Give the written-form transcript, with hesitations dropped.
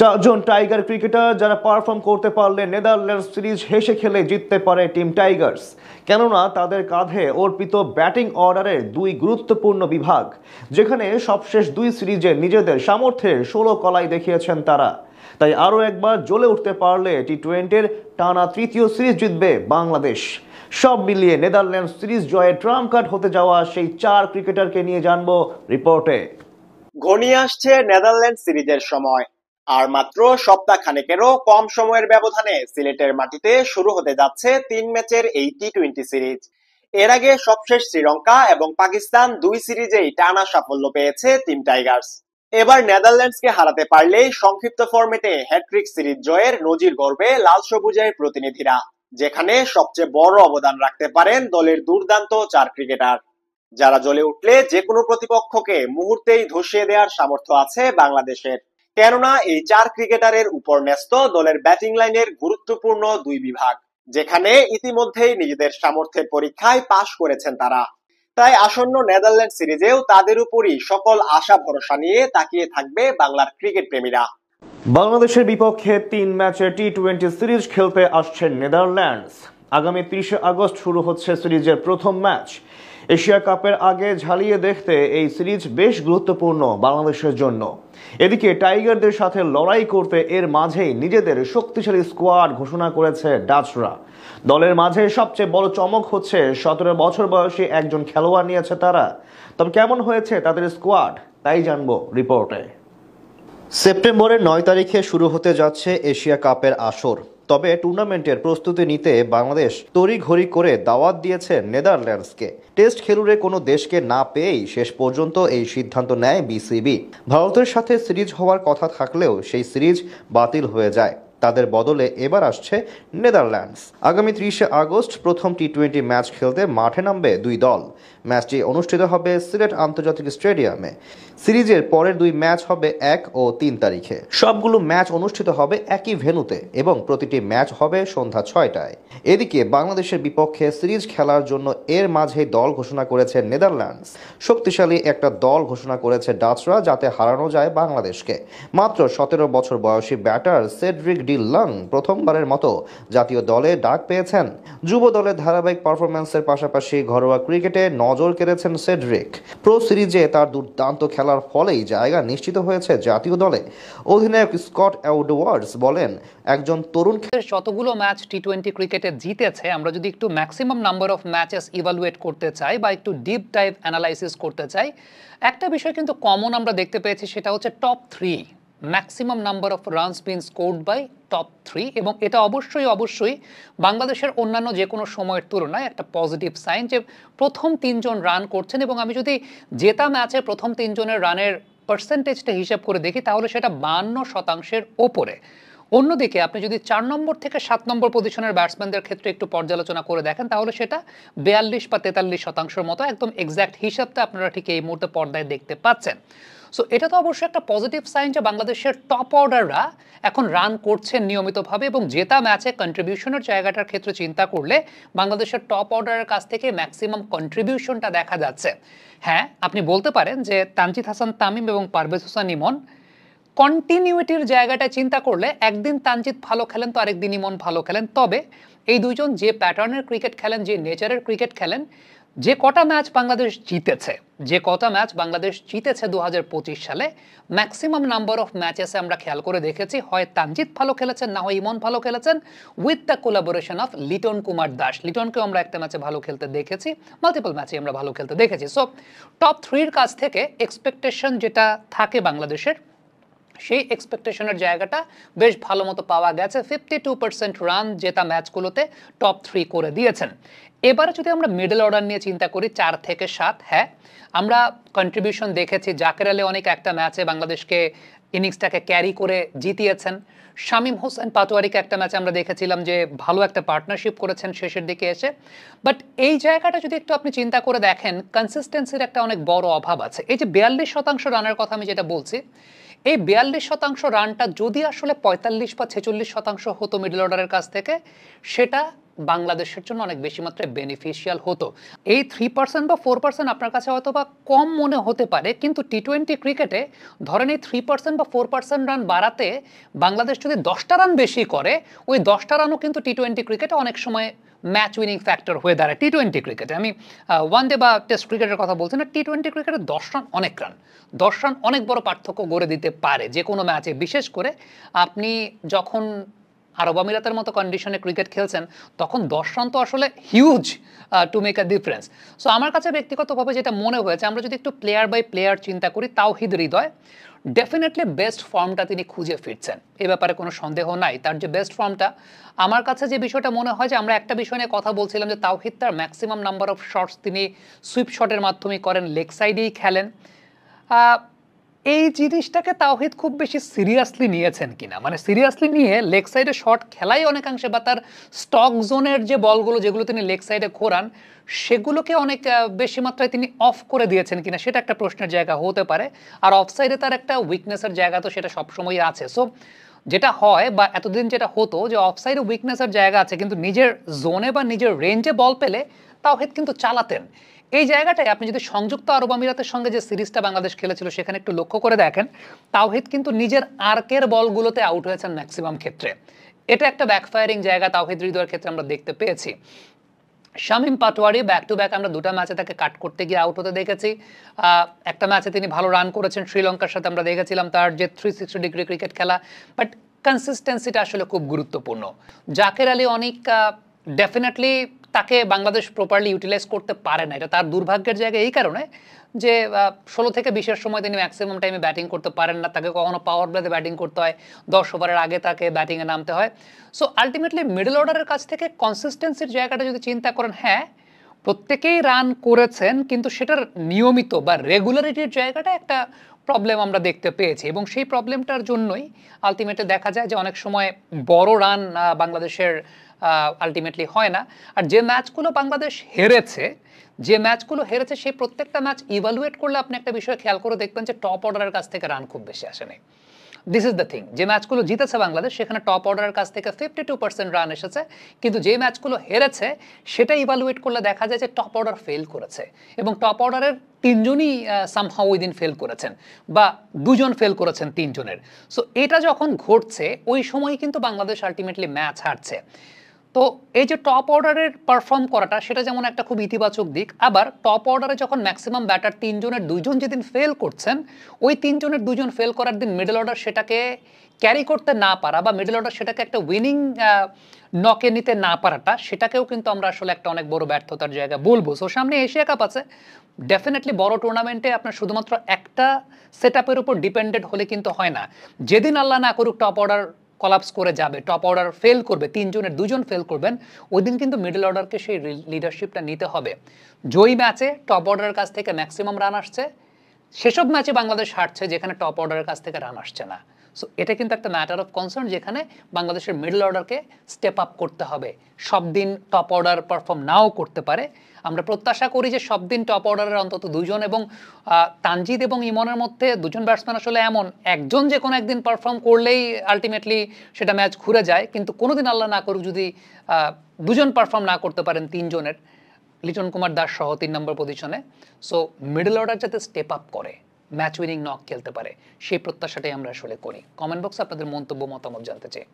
চারজন tiger cricketer যারা perform করতে পারলে নেদারল্যান্ডস সিরিজ হেসে খেলে জিততে পারে টিম টাইগার্স। কেননা তাদের কাঁধে অর্পিত ব্যাটিং অর্ডারের দুই গুরুত্বপূর্ণ বিভাগ, যেখানে সবশেষ দুই সিরিজে নিজেদের সামর্থ্যের 16 কলাই দেখিয়েছেন তারা। তাই আরও একবার জ্বলে উঠতে পারলে টি-20-র টানা তৃতীয় সিরিজ জিতবে বাংলাদেশ। সব মিলিয়ে নেদারল্যান্ডস সিরিজ জয়ে ট্রাম্প কার্ড হতে যাওয়া সেই চার ক্রিকেটারকে নিয়ে জানবো রিপোর্টে। ঘনিয়ে আসছে নেদারল্যান্ড সিরিজের সময়, আর মাত্র সপ্তাহ খানেকেরও কম সময়ের ব্যবধানে সিলেটের মাটিতে শুরু হতে যাচ্ছে 3 ম্যাচের এই টি-20 সিরিজ। এর আগে সবশেষ শ্রীলঙ্কা এবং পাকিস্তান দুই সিরিজেই টানা সাফল্য পেয়েছে টিম টাইগার্স। এবার নেদারল্যান্ডসকে হারাতে পারলেই সংক্ষিপ্ত ফরম্যাটে হ্যাট্রিক সিরিজ জয়ের নজির গড়বে লাল সবুজের প্রতিনিধিরা, যেখানে সবচেয়ে বড় অবদান রাখতে পারেন দলের দুর্দান্ত চার ক্রিকেটার, যারা জ্বলে উঠলে যে কোনো প্রতিপক্ষকে মুহূর্তেই ধসিয়ে দেওয়ার সামর্থ্য আছে বাংলাদেশের। কেননা এই চার ক্রিকেটারের উপর ন্যস্ত দলের ব্যাটিং লাইনের গুরুত্বপূর্ণ দুই বিভাগ, যেখানে ইতিমধ্যেই নিজেদের সামর্থ্যের পরীক্ষায় পাশ করেছেন তারা। তাই আসন্ন নেদারল্যান্ড সিরিজেও তাদের উপরই সকল আশা ভরসা নিয়ে তাকিয়ে থাকবে বাংলার ক্রিকেট প্রেমীরা। বাংলাদেশের বিপক্ষে 3 ম্যাচের টি-20 সিরিজ খেলতে আসছে নেদারল্যান্ডস। আগামী 30 আগস্ট শুরু হচ্ছে সিরিজের প্রথম ম্যাচ। এশিয়া কাপের আগে ঝালিয়ে দেখতে এই সিরিজ বেশ গুরুত্বপূর্ণ বাংলাদেশের জন্য। এদিকে টাইগারদের সাথে লড়াই করতে এর মাঝেই নিজেদের শক্তিশালী স্কোয়াড ঘোষণা করেছে ডাচরা। দলের মাঝে সবচেয়ে বড় চমক হচ্ছে 17 বছর বয়সী একজন খেলোয়াড় নিয়েছে তারা। তবে কেমন হয়েছে তাদের স্কোয়াড, তাই জানবো রিপোর্টে। সেপ্টেম্বরের 9 তারিখে শুরু হতে যাচ্ছে এশিয়া কাপের আসর। তবে টুর্নামেন্টের প্রস্তুতি নিতে বাংলাদেশ তড়িঘড়ি করে দাওয়াত দিয়েছে নেদারল্যান্ডসকে। টেস্ট খেলুড়ে কোনো দেশকে না পেয়েই শেষ পর্যন্ত এই সিদ্ধান্ত নেয় বিসিবি। ভারতের সাথে সিরিজ হওয়ার কথা থাকলেও সেই সিরিজ বাতিল হয়ে যায়। তাদের বদলে এবার আসছে নেদারল্যান্ডস। আগামী 30 আগস্ট প্রথম টি-20 ম্যাচ খেলতে মাঠে নামবে দুই দল। ম্যাচটি অনুষ্ঠিত হবে সিলেট আন্তর্জাতিক স্টেডিয়ামে। সিরিজের পরের দুই ম্যাচ হবে 1 ও 3 তারিখে। সবগুলো ম্যাচ অনুষ্ঠিত হবে একই ভেন্যুতে এবং প্রতিটি ম্যাচ হবে সন্ধ্যা 6টায়। এদিকে বাংলাদেশের বিপক্ষে সিরিজ খেলার জন্য এর মাঝেই দল ঘোষণা করেছে নেদারল্যান্ডস। শক্তিশালী একটা দল ঘোষণা করেছে ডাচরা, যাতে হারানো যায় বাংলাদেশকে। মাত্র 17 বছর বয়সী ব্যাটার সেড্রিক ডি লং প্রথমবারের মতো জাতীয় দলে ডাক পেয়েছেন। যুব দলের ধারাবাহিক পারফরম্যান্সের পাশাপাশি ঘরোয়া ক্রিকেটে নজর কেড়েছেন সেড্রিক। প্রো সিরিজে তার দুর্দান্ত খেলার ফলেই জায়গা নিশ্চিত হয়েছে জাতীয় দলে। অধিনায়ক স্কট এডওয়ার্ডস বলেন, একজন তরুণ যতগুলো ম্যাচ টি-20 ক্রিকেটে জিতেছে, আমরা যদি একটু maximum number of matches evaluate করতে চাই বা একটু ডিপ ডাইভ অ্যানালাইসিস করতে চাই, একটা বিষয় কিন্তু কমন আমরা দেখতে পেয়েছি, সেটা হচ্ছে top 3 maximum number of runs been scored by top 3। এবং এটা অবশ্যই বাংলাদেশের অন্যান্য যে কোনো সময়ের তুলনায় একটা পজিটিভ সাইন যে প্রথম 3 জন রান করছেন। এবং আমি যদি জেতা ম্যাচে প্রথম 3 জনের রানের পার্সেন্টেজটা হিসাব করে দেখি, তাহলে সেটা 52% ওপরে। অন্যদিকে আপনি যদি 4 নম্বর থেকে 7 নম্বর পজিশনের ব্যাটসম্যানদের ক্ষেত্রে একটু পর্যালোচনা করে দেখেন, তাহলে সেটা 42 বা 43% মতো। একদম এক্স্যাক্ট হিসাবটা আপনারা ঠিক এই মুহূর্তে পর্দায় দেখতে পাচ্ছেন। সো এটা তো অবশ্যই একটা পজিটিভ সাইন যে বাংলাদেশের টপ অর্ডাররা এখন রান করছেন নিয়মিতভাবে। এবং জেতা ম্যাচে কন্ট্রিবিউশনের জায়গাটার ক্ষেত্রে চিন্তা করলে বাংলাদেশের টপ অর্ডারের কাছ থেকে ম্যাক্সিমাম কন্ট্রিবিউশনটা দেখা যাচ্ছে। হ্যাঁ, আপনি বলতে পারেন যে তানজিদ হাসান তামিম এবং পারভেজ হোসেন ইমন কন্টিনিউটির জায়গাটা চিন্তা করলে একদিন তানজিদ ভালো খেলেন তো আরেকদিন ইমন ভালো খেলেন। তবে এই দুইজন যে প্যাটার্নের ক্রিকেট খেলেন, যে নেচারের ক্রিকেট খেলেন, যে কটা ম্যাচ বাংলাদেশ জিতেছে 2025 সালে, ম্যাক্সিমাম নাম্বার অফ ম্যাচেসে আমরা খেয়াল করে দেখেছি হয় তানজিদ ভালো খেলেছেন, না হয় ইমন ভালো খেলেছেন, with the collaboration of Liton Kumar Das. লিটনকেও আমরা একটা ম্যাচে ভালো খেলতে দেখেছি, মাল্টিপল ম্যাচে আমরা ভালো খেলতে দেখেছি। সো টপ 3-র কাছ থেকে এক্সপেকটেশন যেটা থাকে বাংলাদেশের, সেই এক্সপেকটেশনের জায়গাটা বেশ ভালো মতো পাওয়া গেছে। 52% রান জেতা ম্যাচগুলোতে টপ 3 করে দিয়েছেন। এবারে যদি আমরা মিডল অর্ডার নিয়ে চিন্তা করি 4 থেকে 7, হ্যাঁ আমরা কন্ট্রিবিউশন দেখেছি। জাকের আলী অনেক একটা ম্যাচে বাংলাদেশকে ইনিংসটাকে ক্যারি করে জিতিয়েছেন। শামীম হোসেন পাটোয়ারিকে একটা ম্যাচে আমরা দেখেছিলাম যে ভালো একটা পার্টনারশিপ করেছেন শেষের দিকে এসে। বাট এই জায়গাটা যদি একটু আপনি চিন্তা করে দেখেন, কনসিস্টেন্সির একটা অনেক বড় অভাব আছে। এই যে 42% রানের কথা আমি যেটা বলছি, এই 42% রানটা যদি আসলে 45 বা 46% হতো মিডল অর্ডারের কাছ থেকে, সেটা বাংলাদেশের জন্য অনেক বেশি মাত্রায় বেনিফিশিয়াল হতো। এই 3% বা 4% আপনার কাছে হয়তো বা কম মনে হতে পারে, কিন্তু টি-20 ক্রিকেটে ধরেন এই 3% বা 4% রান বাড়াতে বাংলাদেশ যদি 10টা রান বেশি করে, ওই 10টা রানও কিন্তু টি-20 ক্রিকেটে অনেক সময় ম্যাচ উইনিং ফ্যাক্টর হয়ে দাঁড়ায়। টি-20 ক্রিকেটে, আমি ওয়ান ডে বা টেস্ট ক্রিকেটের কথা বলছি না, টি-20 ক্রিকেটে 10 রান অনেক রান, 10 রান অনেক বড় পার্থক্য গড়ে দিতে পারে যে কোনো ম্যাচে। বিশেষ করে আপনি যখন আরব আমিরাতের মতো কন্ডিশনে ক্রিকেট খেলছেন, তখন 10 রান তো আসলে huge to make a difference. So আমার কাছে ব্যক্তিগতভাবে যেটা মনে হয়েছে, আমরা যদি একটু প্লেয়ার বাই প্লেয়ার চিন্তা করি, তাওহিদ হৃদয় ডেফিনেটলি বেস্ট ফর্মটা তিনি খুঁজে ফিরছেন, এ ব্যাপারে কোনো সন্দেহ নাই। তার যে বেস্ট ফর্মটা, আমার কাছে যে বিষয়টা মনে হয় যে আমরা একটা বিষয় নিয়ে কথা বলছিলাম যে তাওহিদ তার ম্যাক্সিমাম নাম্বার অফ শটস তিনি সুইপ শটের মাধ্যমে করেন, লেগ সাইডেই খেলেন। এই জিনিসটাকে তাওহিদ খুব বেশি সিরিয়াসলি নিয়েছেন কিনা, মানে সিরিয়াসলি নিয়ে লেগ সাইডে শট খেলাই অনেকাংশে, বা তার স্টক জোনের যে বলগুলো যেগুলো তিনি লেগ সাইডে ঘোরান, সেগুলোকে অনেক বেশি মাত্রায় তিনি অফ করে দিয়েছেন কিনা, সেটা একটা প্রশ্নের জায়গা হতে পারে। আর অফ সাইডে তার একটা উইকনেসের জায়গা তো সেটা সবসময়ই আছে। সো যেটা হয় বা এতদিন যেটা হতো যে অফ সাইডে উইকনেসের জায়গা আছে, কিন্তু নিজের জোনে বা নিজের রেঞ্জে বল পেলে তাওহিদ কিন্তু চালাতেন। এই জায়গাটায় আপনি যদি সংযুক্ত আরব আমিরাতের সঙ্গে যে সিরিজটা বাংলাদেশ খেলেছিল সেখানে একটু লক্ষ্য করে দেখেন, তাওহিদ কিন্তু নিজের আর্কের বলগুলোতে আউট হয়েছেন ম্যাক্সিমাম ক্ষেত্রে। এটা একটা ব্যাকফায়ারিং জায়গা তাওহিদ হৃদয়ের ক্ষেত্রে আমরা দেখতে পেয়েছি। Shamim Patwari back to back আমরা দুটা ম্যাচে তাকে কাট করতে গিয়ে আউট হতে দেখেছি। একটা ম্যাচে তিনি ভালো রান করেছেন শ্রীলঙ্কার সাথে, আমরা দেখেছিলাম তার যে 360 ডিগ্রি ক্রিকেট খেলা, বাট কনসিস্টেন্সিটা আসলে খুব গুরুত্বপূর্ণ। জাকের আলী অনেক ডেফিনেটলি তাকে বাংলাদেশ প্রপারলি ইউটিলাইজ করতে পারে না, এটা তার দুর্ভাগ্যের জায়গা এই কারণে যে 16 থেকে 20-এর সময় তিনি ম্যাক্সিমাম টাইমে ব্যাটিং করতে পারেন না, তাকে কখনো পাওয়ার প্লেতে ব্যাটিং করতে হয়, 10 ওভারের আগে তাকে ব্যাটিংয়ে নামতে হয়। সো আলটিমেটলি মিডল অর্ডারের কাছ থেকে কনসিস্টেন্সির জায়গাটা যদি চিন্তা করেন, হ্যাঁ প্রত্যেকেই রান করেছেন, কিন্তু সেটার নিয়মিত বা রেগুলারিটির জায়গাটা একটা প্রবলেম আমরা দেখতে পেয়েছি, এবং সেই প্রবলেমটার জন্যই আলটিমেটলি দেখা যায় যে অনেক সময় বড় রান বাংলাদেশের আলটিমেটলি হয় না। আর যে ম্যাচগুলো বাংলাদেশ হেরেছে, সেই প্রত্যেকটা ম্যাচ ইভালুয়েট করলে আপনি একটা বিষয় খেয়াল করে দেখবেন যে টপ অর্ডারের কাছ থেকে রান খুব বেশি আসেনি। দিস ইজ দ্য থিং, যে ম্যাচগুলো জিতেছে বাংলাদেশ সেখানে টপ অর্ডারের কাছ থেকে 52% রান এসেছে, কিন্তু যে ম্যাচগুলো হেরেছে সেটা ইভালুয়েট করলে দেখা যায় যে টপ অর্ডার ফেল করেছে, এবং টপ অর্ডারের 3 জনই সামহাউ উইদিন ফেল করেছেন, বা 2 জন ফেল করেছেন 3 জনের। সো এটা যখন ঘটছে ওই সময় কিন্তু বাংলাদেশ আলটিমেটলি ম্যাচ হারছে। তো এই যে টপ অর্ডারের পারফর্ম করাটা, সেটা যেমন একটা খুব ইতিবাচক দিক, আবার টপ অর্ডারে যখন ম্যাক্সিমাম ব্যাটার 3 জনের 2 জন যেদিন ফেল করছেন, ওই 3 জনের 2 জন ফেল করার দিন মিডল অর্ডার সেটাকে ক্যারি করতে না পারা, বা মিডল অর্ডার সেটাকে একটা উইনিং নকে নিতে না পারাটা, সেটাকেও কিন্তু আমরা আসলে একটা অনেক বড় ব্যর্থতার জায়গা বলবো। সো সামনে এশিয়া কাপ আছে, ডেফিনেটলি বড় টুর্নামেন্টে আপনার শুধুমাত্র একটা সেট আপের উপর ডিপেন্ডেন্ট হলে কিন্তু হয় না। যেদিন আল্লাহ না করুক টপ অর্ডার কলাপস করে যাবে, টপ অর্ডার ফেল করবে, 3 জনের 2 জন ফেল করবেন, ওই দিন কিন্তু মিডল অর্ডারকে সেই লিডারশিপটা নিতে হবে। জয়ী ম্যাচে টপ অর্ডারের কাছ থেকে ম্যাক্সিমাম রান আসছে, সেসব ম্যাচে বাংলাদেশ হারছে যেখানে টপ অর্ডারের কাছ থেকে রান আসছে না। সো এটা কিন্তু একটা ম্যাটার অফ কনসার্ন, যেখানে বাংলাদেশের মিডল অর্ডারকে স্টেপ আপ করতে হবে। সব দিন টপ অর্ডার পারফর্ম নাও করতে পারে, আমরা প্রত্যাশা করি যে সব দিন টপ অর্ডারের অন্তত 2 জন, এবং তানজিদ এবং ইমনের মধ্যে 2 জন ব্যাটসম্যান আসলে এমন, একজন যে কোনো একদিন পারফর্ম করলেই আলটিমেটলি সেটা ম্যাচ ঘুরে যায়, কিন্তু কোনোদিন আল্লাহ না করুক যদি 2 জন পারফর্ম না করতে পারেন 3 জনের, লিটন কুমার দাস সহ 3 নম্বর পজিশনে। সো মিডল অর্ডার যাতে স্টেপ আপ করে, ম্যাচ উইনিং নক খেলতে পারে, সেই প্রত্যাশাটাই আমরা আসলে করি। কমেন্ট বক্সে আপনাদের মন্তব্য মতামত জানতে চাই।